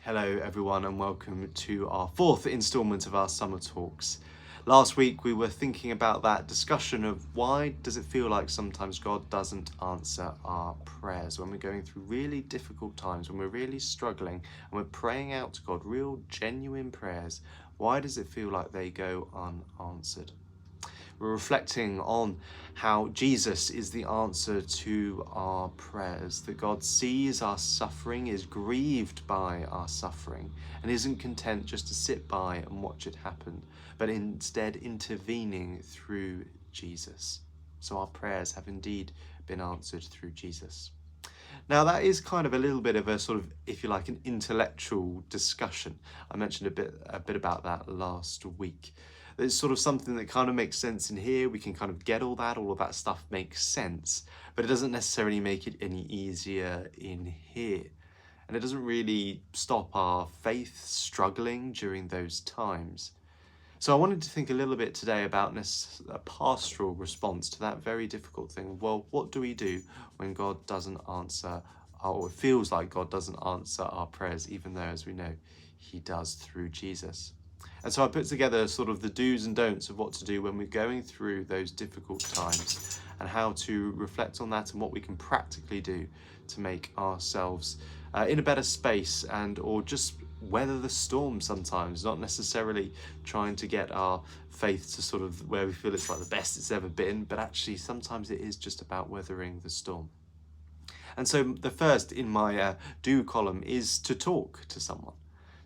Hello everyone and welcome to our fourth instalment of our summer talks. Last week we were thinking about that discussion of why does it feel like sometimes God doesn't answer our prayers when we're going through really difficult times, when we're really struggling and we're praying out to God, real genuine prayers. Why does it feel like they go unanswered? We're reflecting on how Jesus is the answer to our prayers, that God sees our suffering, is grieved by our suffering, and isn't content just to sit by and watch it happen, but instead intervening through Jesus. So our prayers have indeed been answered through Jesus. Now that is kind of a little bit of a sort of, if you like, an intellectual discussion. I mentioned a bit about that last week. It's sort of something that kind of makes sense in here. We can kind of get all of that stuff makes sense, but it doesn't necessarily make it any easier in here. And it doesn't really stop our faith struggling during those times. So I wanted to think a little bit today about a pastoral response to that very difficult thing. Well, what do we do when God doesn't answer, or it feels like God doesn't answer our prayers, even though, as we know, he does through Jesus? And so I put together sort of the do's and don'ts of what to do when we're going through those difficult times and how to reflect on that and what we can practically do to make ourselves in a better space and or just weather the storm sometimes, not necessarily trying to get our faith to sort of where we feel it's like the best it's ever been, but actually sometimes it is just about weathering the storm. And so the first in my do column is to talk to someone,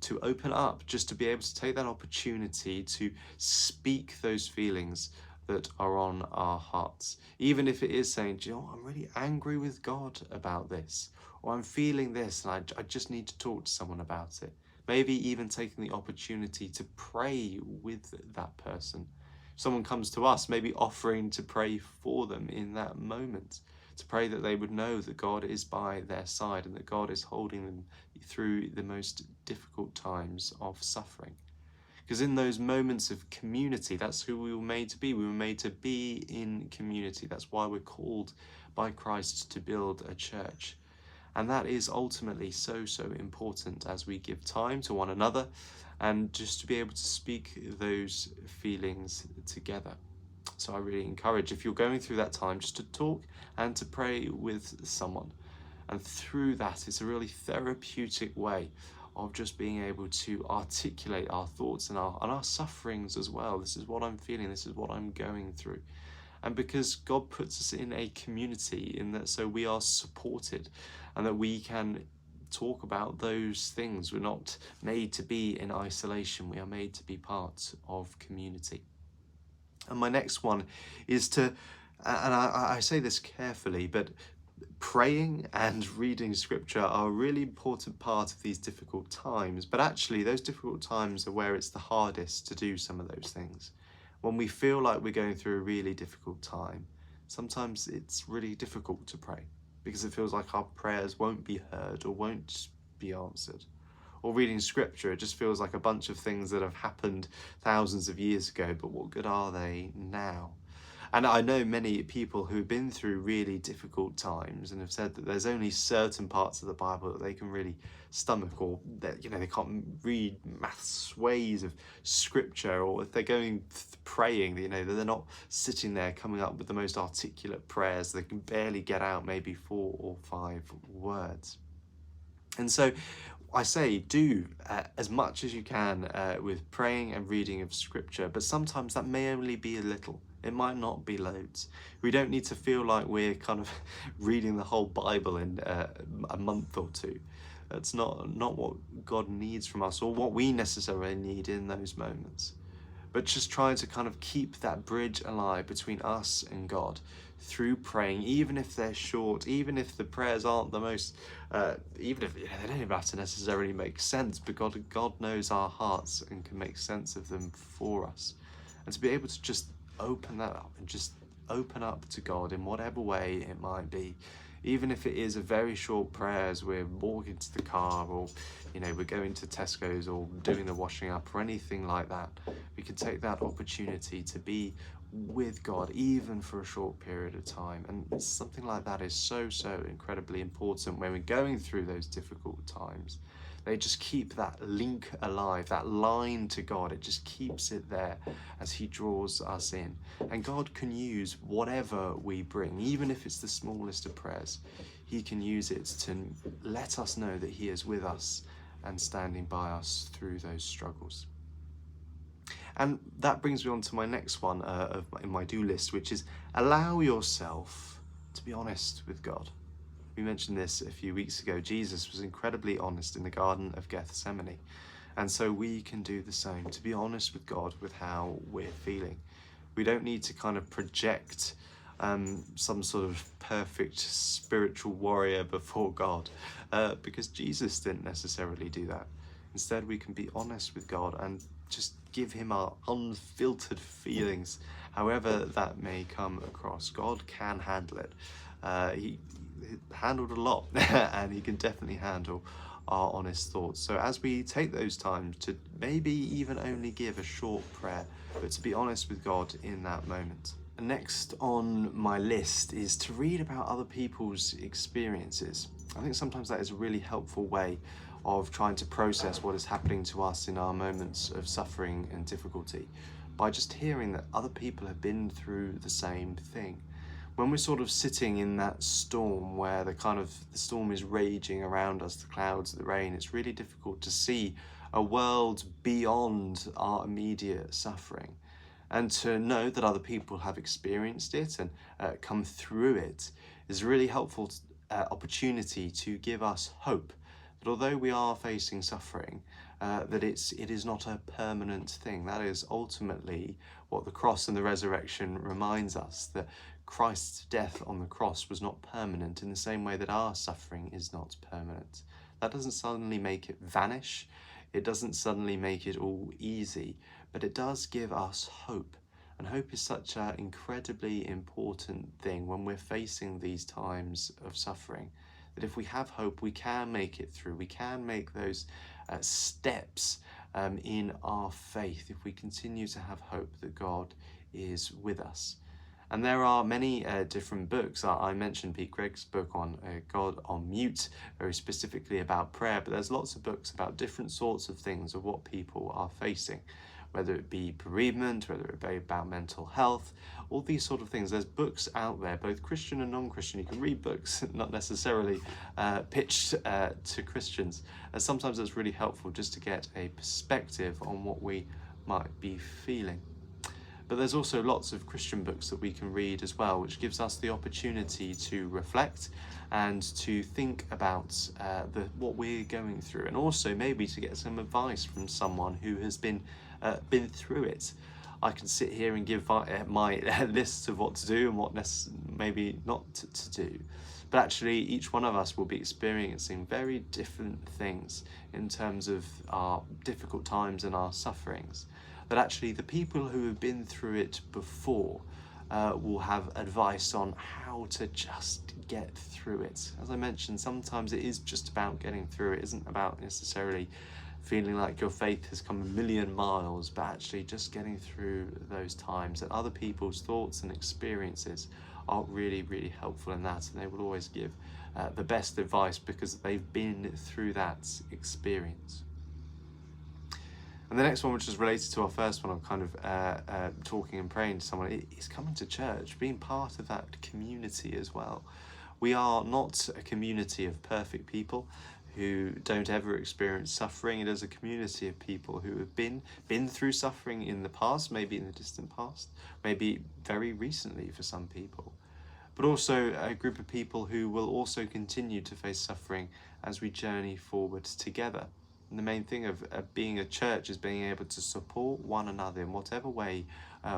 to open up, just to be able to take that opportunity to speak those feelings that are on our hearts. Even if it is saying, do you know what, I'm really angry with God about this, or I'm feeling this and I just need to talk to someone about it. Maybe even taking the opportunity to pray with that person. If someone comes to us, maybe offering to pray for them in that moment, to pray that they would know that God is by their side and that God is holding them through the most difficult times of suffering. Because in those moments of community, that's who we were made to be. We were made to be in community. That's why we're called by Christ to build a church. And that is ultimately so important as we give time to one another and just to be able to speak those feelings together. So I really encourage, if you're going through that time, just to talk and to pray with someone. And through that, it's a really therapeutic way of just being able to articulate our thoughts and our sufferings as well. This is what I'm feeling, this is what I'm going through. And because God puts us in a community in that, so we are supported and that we can talk about those things. We're not made to be in isolation, we are made to be part of community. And my next one is to, and I say this carefully, but praying and reading scripture are a really important part of these difficult times. But actually, those difficult times are where it's the hardest to do some of those things. When we feel like we're going through a really difficult time, sometimes it's really difficult to pray because it feels like our prayers won't be heard or won't be answered. Or reading scripture, it just feels like a bunch of things that have happened thousands of years ago, but what good are they now? And I know many people who've been through really difficult times and have said that there's only certain parts of the Bible that they can really stomach, or that they can't read mass swathes of scripture, or if they're going praying, they're not sitting there coming up with the most articulate prayers. They can barely get out maybe 4 or 5 words. And so I say do as much as you can with praying and reading of scripture, but sometimes that may only be a little. It might not be loads. We don't need to feel like we're kind of reading the whole Bible in a month or two. That's not what God needs from us, or what we necessarily need in those moments. But just trying to kind of keep that bridge alive between us and God through praying, even if they're short, even if the prayers aren't the most, even if they don't even have to necessarily make sense, but God knows our hearts and can make sense of them for us. And to be able to just open that up and just open up to God in whatever way it might be, even if it is a very short prayer as we're walking to the car, or we're going to Tesco's or doing the washing up or anything like that. We can take that opportunity to be with God even for a short period of time, and something like that is so incredibly important when we're going through those difficult times, They just keep that link alive, that line to God. It just keeps it there as he draws us in. And God can use whatever we bring, even if it's the smallest of prayers. He can use it to let us know that he is with us and standing by us through those struggles. And that brings me on to my next one in my do list, which is allow yourself to be honest with God. We mentioned this a few weeks ago. Jesus was incredibly honest in the Garden of Gethsemane. And so we can do the same, to be honest with God with how we're feeling. We don't need to kind of project some sort of perfect spiritual warrior before God, because Jesus didn't necessarily do that. Instead, we can be honest with God and just give him our unfiltered feelings, however that may come across. God can handle it. He handled a lot and he can definitely handle our honest thoughts. So as we take those times to maybe even only give a short prayer, but to be honest with God in that moment. And next on my list is to read about other people's experiences. I think sometimes that is a really helpful way of trying to process what is happening to us in our moments of suffering and difficulty, by just hearing that other people have been through the same thing. When we're sort of sitting in that storm where the storm is raging around us, the clouds, the rain, it's really difficult to see a world beyond our immediate suffering. And to know that other people have experienced it and come through it is a really helpful opportunity to give us hope that although we are facing suffering, that it is not a permanent thing. That is ultimately what the cross and the resurrection reminds us, that Christ's death on the cross was not permanent in the same way that our suffering is not permanent. That doesn't suddenly make it vanish. It doesn't suddenly make it all easy, but it does give us hope. And hope is such an incredibly important thing when we're facing these times of suffering, that if we have hope, we can make it through. We can make those steps in our faith if we continue to have hope that God is with us. And there are many different books. I mentioned Pete Greig's book on God on Mute, very specifically about prayer, but there's lots of books about different sorts of things of what people are facing, whether it be bereavement, whether it be about mental health, all these sort of things. There's books out there, both Christian and non-Christian. You can read books not necessarily pitched to Christians. And sometimes it's really helpful just to get a perspective on what we might be feeling. But there's also lots of Christian books that we can read as well, which gives us the opportunity to reflect and to think about what we're going through, and also maybe to get some advice from someone who has been through it. I can sit here and give my lists of what to do and what maybe not to do. But actually, each one of us will be experiencing very different things in terms of our difficult times and our sufferings. But actually, the people who have been through it before will have advice on how to just get through it. As I mentioned, sometimes it is just about getting through. It isn't about necessarily feeling like your faith has come a million miles, but actually just getting through those times. And other people's thoughts and experiences are really, really helpful in that, and they will always give the best advice because they've been through that experience. And the next one, which is related to our first one of kind of talking and praying to someone, is coming to church, being part of that community as well. We are not a community of perfect people who don't ever experience suffering. It is a community of people who have been through suffering in the past, maybe in the distant past, maybe very recently for some people, but also a group of people who will also continue to face suffering as we journey forward together. And the main thing of being a church is being able to support one another in whatever way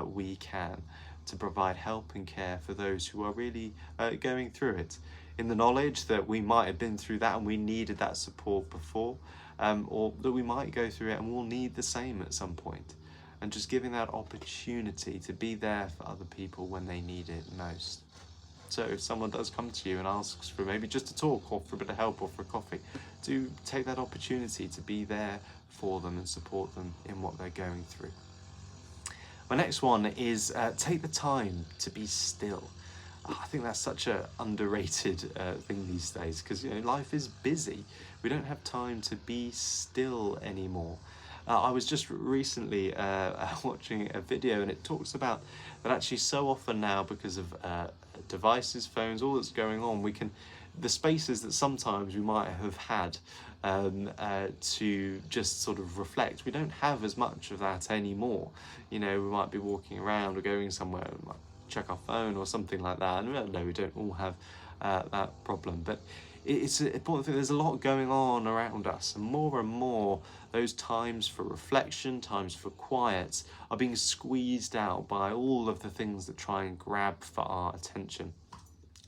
we can, to provide help and care for those who are really going through it, in the knowledge that we might have been through that and we needed that support before, or that we might go through it and we'll need the same at some point. And just giving that opportunity to be there for other people when they need it most. So if someone does come to you and asks for maybe just a talk or for a bit of help or for a coffee, do take that opportunity to be there for them and support them in what they're going through. My next one is take the time to be still. I think that's such an underrated thing these days, because life is busy. We don't have time to be still anymore. I was just recently watching a video, and it talks about that actually so often now, because of devices, phones, all that's going on, the spaces that sometimes we might have had to just sort of reflect, we don't have as much of that anymore. We might be walking around or going somewhere, we might check our phone or something like that, and no, we don't all have that problem, but it's an important thing. There's a lot going on around us, and more those times for reflection, times for quiet, are being squeezed out by all of the things that try and grab for our attention.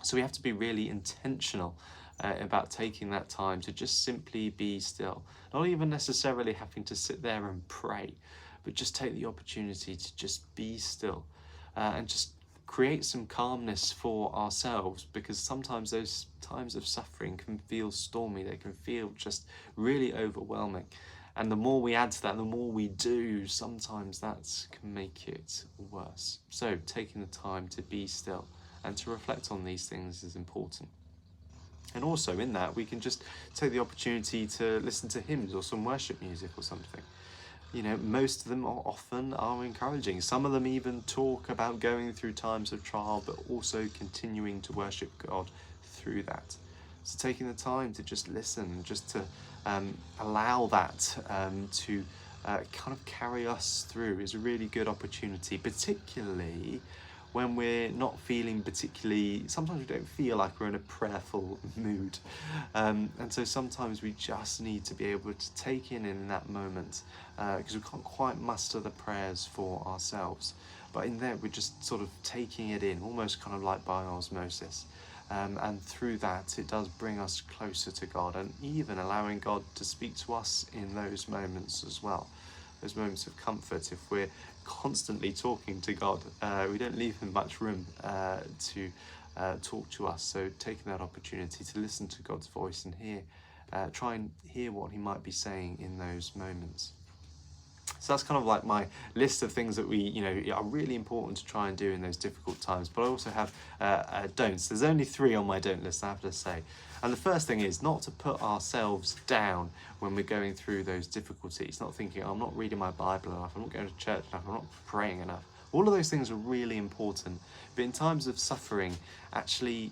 So we have to be really intentional about taking that time to just simply be still. Not even necessarily having to sit there and pray, but just take the opportunity to just be still and just create some calmness for ourselves, because sometimes those times of suffering can feel stormy, they can feel just really overwhelming. And the more we add to that, the more we do, sometimes that can make it worse. So taking the time to be still and to reflect on these things is important. And also in that, we can just take the opportunity to listen to hymns or some worship music or something. Most of them often are encouraging. Some of them even talk about going through times of trial, but also continuing to worship God through that. So taking the time to just listen, just to allow that to kind of carry us through is a really good opportunity, particularly when we're not feeling sometimes we don't feel like we're in a prayerful mood. And so sometimes we just need to be able to take in that moment, because we can't quite muster the prayers for ourselves. But in there, we're just sort of taking it in, almost kind of like by osmosis. And through that, it does bring us closer to God, and even allowing God to speak to us in those moments as well. Those moments of comfort. If we're constantly talking to God, we don't leave him much room to talk to us. So taking that opportunity to listen to God's voice and try and hear what he might be saying in those moments. So that's kind of like my list of things that are really important to try and do in those difficult times. But I also have don'ts. There's only 3 on my don't list, I have to say. And the first thing is not to put ourselves down when we're going through those difficulties. Not thinking, I'm not reading my Bible enough, I'm not going to church enough, I'm not praying enough. All of those things are really important. But in times of suffering, actually,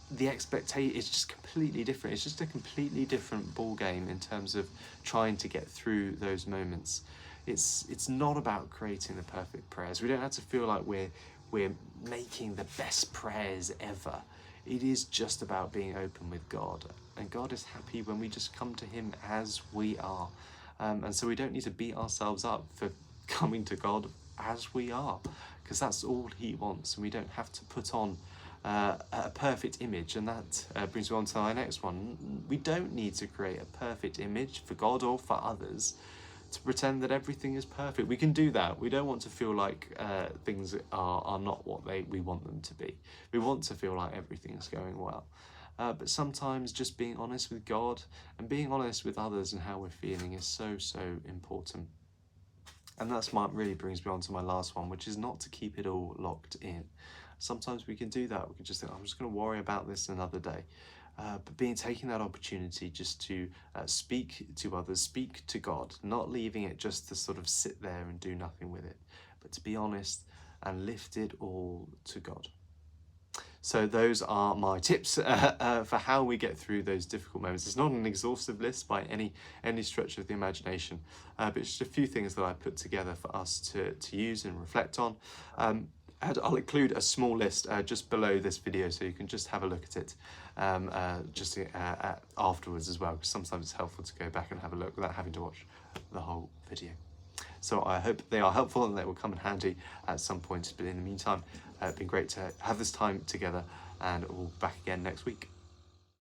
the expectation is just completely different. It's just a completely different ball game in terms of trying to get through those moments. It's not about creating the perfect prayers. We don't have to feel like we're making the best prayers ever. It is just about being open with God, and God is happy when we just come to him as we are. And so we don't need to beat ourselves up for coming to God as we are, because that's all he wants, and we don't have to put on a perfect image. And that brings me on to our next one. We don't need to create a perfect image for God or for others to pretend that everything is perfect. We can do that. We don't want to feel like things are not what we want them to be. We want to feel like everything's going well. But sometimes just being honest with God and being honest with others and how we're feeling is so important. And really brings me on to my last one, which is not to keep it all locked in. Sometimes we can do that. We can just think, I'm just going to worry about this another day. But taking that opportunity just to speak to others, speak to God, not leaving it just to sort of sit there and do nothing with it, but to be honest and lift it all to God. So those are my tips for how we get through those difficult moments. It's not an exhaustive list by any stretch of the imagination, but it's just a few things that I put together for us to use and reflect on. I'll include a small list just below this video, so you can just have a look at it afterwards as well, because sometimes it's helpful to go back and have a look without having to watch the whole video. So I hope they are helpful and they will come in handy at some point. But in the meantime, it's been great to have this time together, and we'll be back again next week.